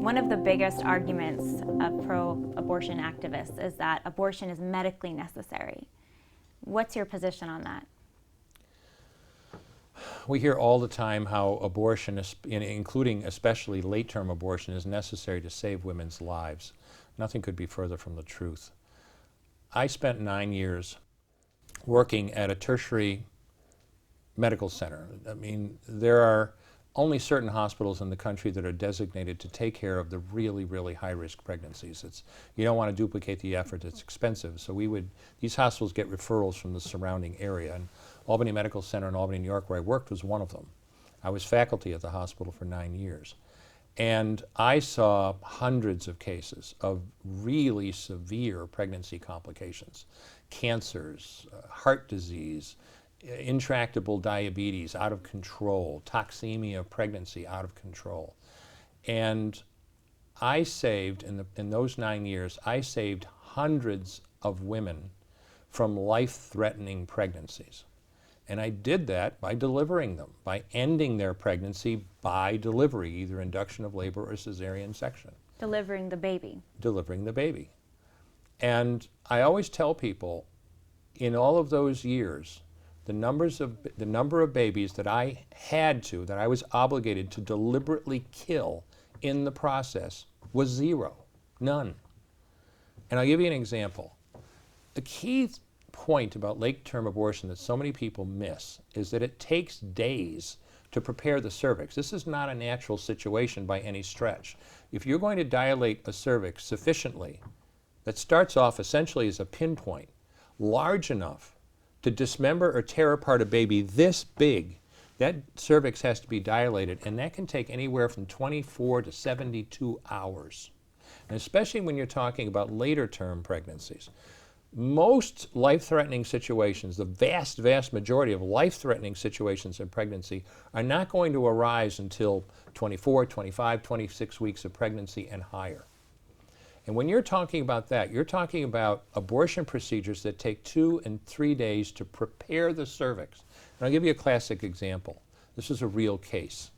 One of the biggest arguments of pro-abortion activists is that abortion is medically necessary. What's your position on that? We hear all the time how abortion, including especially late-term abortion, is necessary to save women's lives. Nothing could be further from the truth. I spent 9 years working at a tertiary medical center. I mean, there are only certain hospitals in the country that are designated to take care of the really, really high-risk pregnancies. You don't want to duplicate the effort, it's expensive. So these hospitals get referrals from the surrounding area. And Albany Medical Center in Albany, New York, where I worked, was one of them. I was faculty at the hospital for 9 years. And I saw hundreds of cases of really severe pregnancy complications, cancers, heart disease, intractable diabetes out of control, toxemia of pregnancy out of control. And I saved, in those 9 years, I saved hundreds of women from life-threatening pregnancies. And I did that by delivering them, by ending their pregnancy by delivery, either induction of labor or cesarean section. Delivering the baby. Delivering the baby. And I always tell people, in all of those years, the number of babies that I was obligated to deliberately kill in the process was zero, none. And I'll give you an example. The key point about late-term abortion that so many people miss is that it takes days to prepare the cervix. This is not a natural situation by any stretch. If you're going to dilate a cervix sufficiently, that starts off essentially as a pinpoint, large enough to dismember or tear apart a baby this big, that cervix has to be dilated, and that can take anywhere from 24 to 72 hours. And especially when you're talking about later term pregnancies. Most life-threatening situations, the vast, vast majority of life-threatening situations in pregnancy are not going to arise until 24, 25, 26 weeks of pregnancy and higher. And when you're talking about that, you're talking about abortion procedures that take 2 and 3 days to prepare the cervix. And I'll give you a classic example. This is a real case.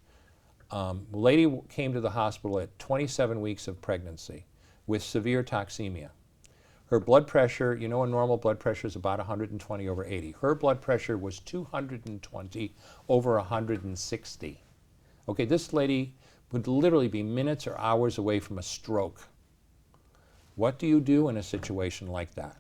A lady came to the hospital at 27 weeks of pregnancy with severe toxemia. Her blood pressure, you know, a normal blood pressure is about 120 over 80. Her blood pressure was 220 over 160. Okay, this lady would literally be minutes or hours away from a stroke. What do you do in a situation like that?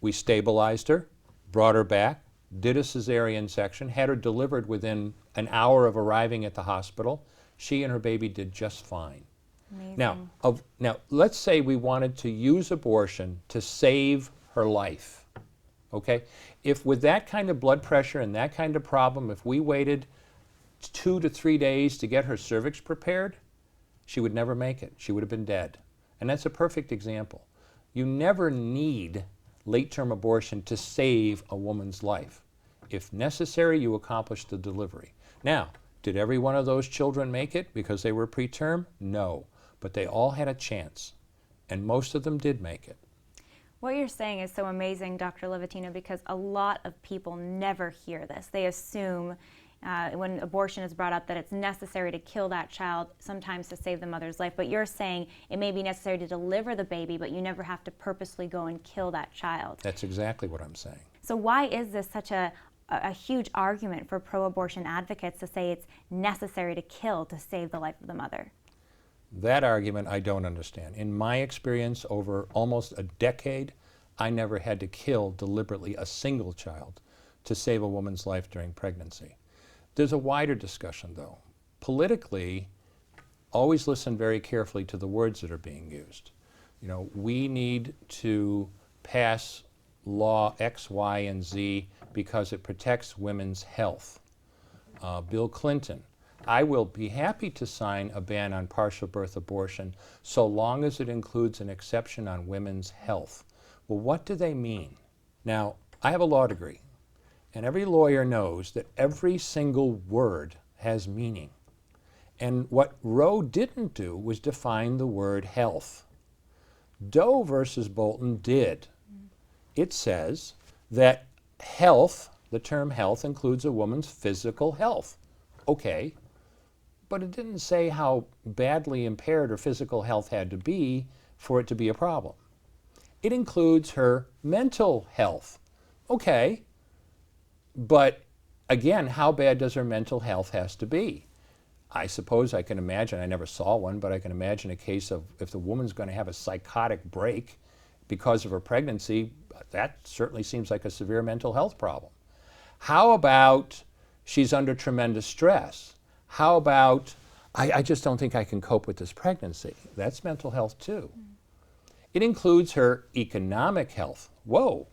We stabilized her, brought her back, did a cesarean section, had her delivered within an hour of arriving at the hospital. She and her baby did just fine. Amazing. Now, let's say we wanted to use abortion to save her life, okay? If with that kind of blood pressure and that kind of problem, if we waited 2 to 3 days to get her cervix prepared, she would never make it. She would have been dead. And that's a perfect example. You never need late-term abortion to save a woman's life. If necessary, you accomplish the delivery. Now, did every one of those children make it because they were preterm? No. But they all had a chance, and most of them did make it. What you're saying is so amazing, Dr. Levatino, because a lot of people never hear this. They assume when abortion is brought up that it's necessary to kill that child, sometimes to save the mother's life. But you're saying it may be necessary to deliver the baby, but you never have to purposely go and kill that child. That's exactly what I'm saying. So why is this such a huge argument for pro-abortion advocates to say it's necessary to kill to save the life of the mother? That argument I don't understand. In my experience over almost a decade, I never had to kill deliberately a single child to save a woman's life during pregnancy. There's a wider discussion, though. Politically, always listen very carefully to the words that are being used. You know, we need to pass law X, Y, and Z because it protects women's health. Bill Clinton, I will be happy to sign a ban on partial birth abortion so long as it includes an exception on women's health. Well, what do they mean? Now, I have a law degree, and every lawyer knows that every single word has meaning. And what Roe didn't do was define the word health. Doe versus Bolton did. It says that health, the term health, includes a woman's physical health. Okay, but it didn't say how badly impaired her physical health had to be for it to be a problem. It includes her mental health. Okay, but again, how bad does her mental health has to be? I suppose I can imagine, I never saw one, but I can imagine a case of if the woman's going to have a psychotic break because of her pregnancy, that certainly seems like a severe mental health problem. How about she's under tremendous stress? How about, I just don't think I can cope with this pregnancy? That's mental health too. It includes her economic health. Whoa,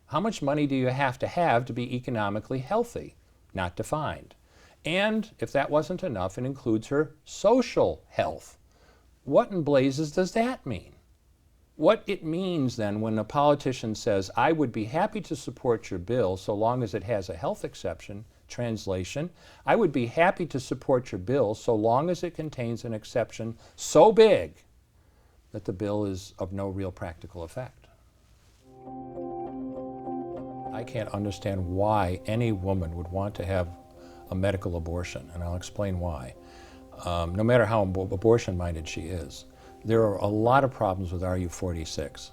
how much money do you have to be economically healthy? Not defined. And if that wasn't enough, it includes her social health. What in blazes does that mean? What it means then when a politician says, I would be happy to support your bill so long as it has a health exception, translation, I would be happy to support your bill so long as it contains an exception so big that the bill is of no real practical effect. I can't understand why any woman would want to have a medical abortion, and I'll explain why. No matter how abortion-minded she is, there are a lot of problems with RU46.